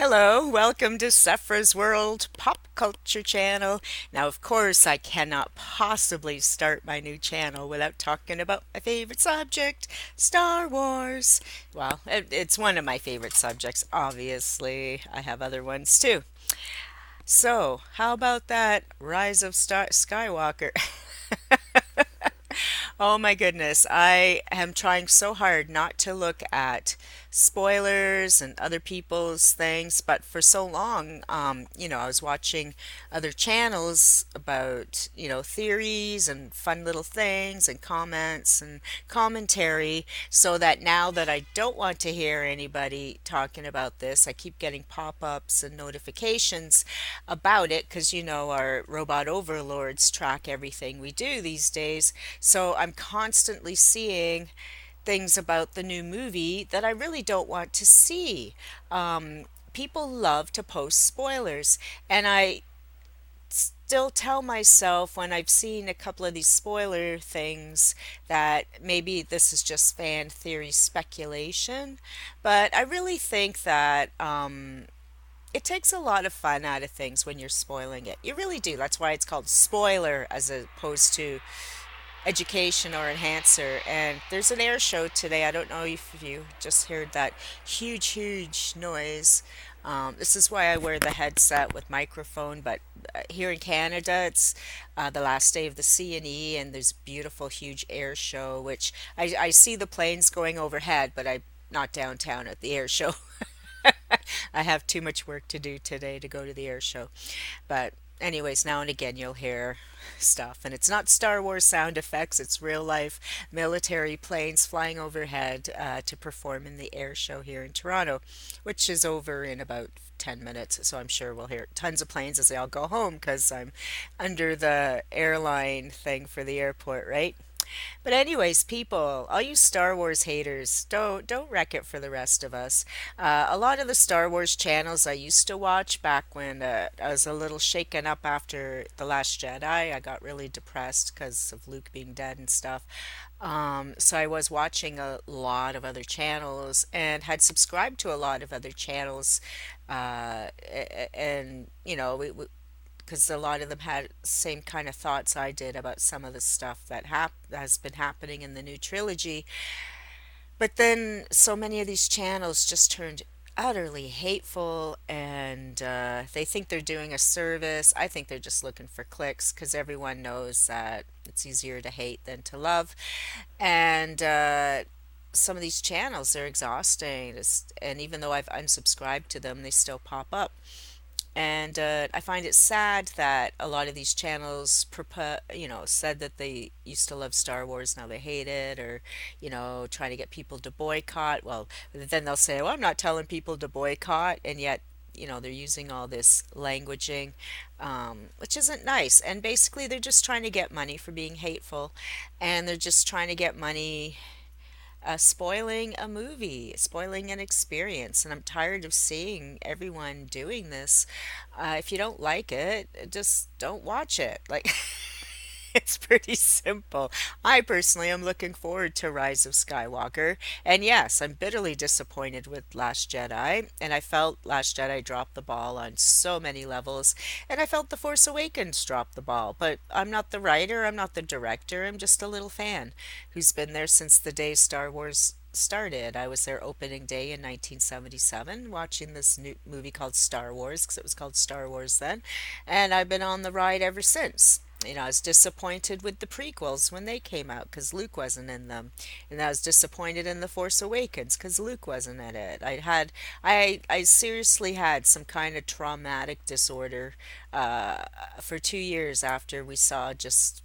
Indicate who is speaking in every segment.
Speaker 1: Hello, welcome to Sephra's World Pop Culture Channel. Now, of course, I cannot possibly start my new channel without talking about my favorite subject, Star Wars. Well, it's one of my favorite subjects, obviously. I have other ones too. So, how about that Rise of Skywalker? Oh my goodness, I am trying so hard not to look at spoilers and other people's things, but for so long, I was watching other channels about, theories and fun little things and comments and commentary, so that now that I don't want to hear anybody talking about this, I keep getting pop-ups and notifications about it because, our robot overlords track everything we do these days. So I'm constantly seeing things about the new movie that I really don't want to see. People love to post spoilers, and I still tell myself when I've seen a couple of these spoiler things that maybe this is just fan theory speculation, but I really think that it takes a lot of fun out of things when you're spoiling it. You really do. That's why it's called spoiler as opposed to education or enhancer. And there's an air show today. I don't know if you just heard that huge noise. This is why I wear the headset with microphone. But here in Canada, it's the last day of the CNE, and there's beautiful, huge air show, which I see the planes going overhead, but I'm not downtown at the air show. I have too much work to do today to go to the air show. But anyways, now and again you'll hear stuff. And it's not Star Wars sound effects, it's real life military planes flying overhead to perform in the air show here in Toronto, which is over in about 10 minutes. So I'm sure we'll hear tons of planes as they all go home because I'm under the airline thing for the airport, right? But anyways, people, all you Star Wars haters, don't wreck it for the rest of us. A lot of the Star Wars channels I used to watch back when I was a little shaken up after The Last Jedi. I got really depressed because of Luke being dead and stuff. So I was watching a lot of other channels and had subscribed to a lot of other channels. And, because a lot of them had same kind of thoughts I did about some of the stuff that has been happening in the new trilogy. But then so many of these channels just turned utterly hateful, and they think they're doing a service. I think they're just looking for clicks because everyone knows that it's easier to hate than to love. And some of these channels are exhausting. And even though I've unsubscribed to them, they still pop up. And I find it sad that a lot of these channels, said that they used to love Star Wars, now they hate it, or, trying to get people to boycott. Well, then they'll say, well, I'm not telling people to boycott, and yet, they're using all this languaging, which isn't nice. And basically, they're just trying to get money for being hateful, and they're just trying to get money spoiling a movie, spoiling an experience. And I'm tired of seeing everyone doing this. If you don't like it, just don't watch it. Like, it's pretty simple. I personally am looking forward to Rise of Skywalker. And yes, I'm bitterly disappointed with Last Jedi. And I felt Last Jedi dropped the ball on so many levels. And I felt The Force Awakens dropped the ball. But I'm not the writer, I'm not the director, I'm just a little fan who's been there since the day Star Wars started. I was there opening day in 1977 watching this new movie called Star Wars because it was called Star Wars then, and I've been on the ride ever since. I was disappointed with the prequels when they came out because Luke wasn't in them, and I was disappointed in The Force Awakens because Luke wasn't in it. I seriously had some kind of traumatic disorder for 2 years after we saw just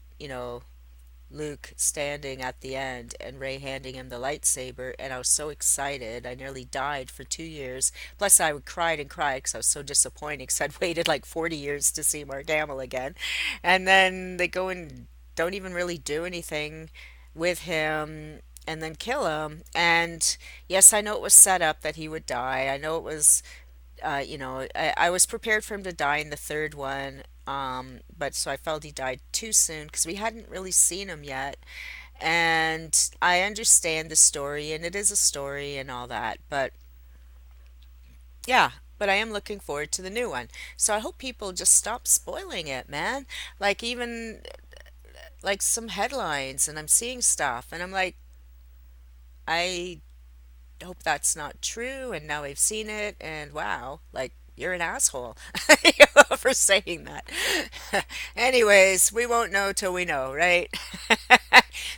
Speaker 1: Luke standing at the end and Rey handing him the lightsaber, and I was so excited. I nearly died for 2 years. Plus, I would cried and cried because I was so disappointed because I'd waited like 40 years to see Mark Hamill again. And then they go and don't even really do anything with him and then kill him. And yes, I know it was set up that he would die. I know it was I was prepared for him to die in the third one, but so I felt he died too soon because we hadn't really seen him yet. And I understand the story, and it is a story and all that, but yeah. but I am looking forward to the new one. So I hope people just stop spoiling it, man. Like even like some headlines, and I'm seeing stuff, and I'm like, I hope that's not true. And now I've seen it, and wow, like you're an asshole for saying that. Anyways, we won't know till we know, right?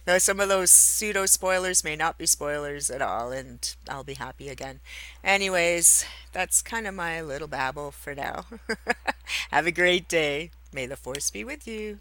Speaker 1: Though some of those pseudo spoilers may not be spoilers at all, and I'll be happy again. Anyways, that's kind of my little babble for now. Have a great day. May the force be with you.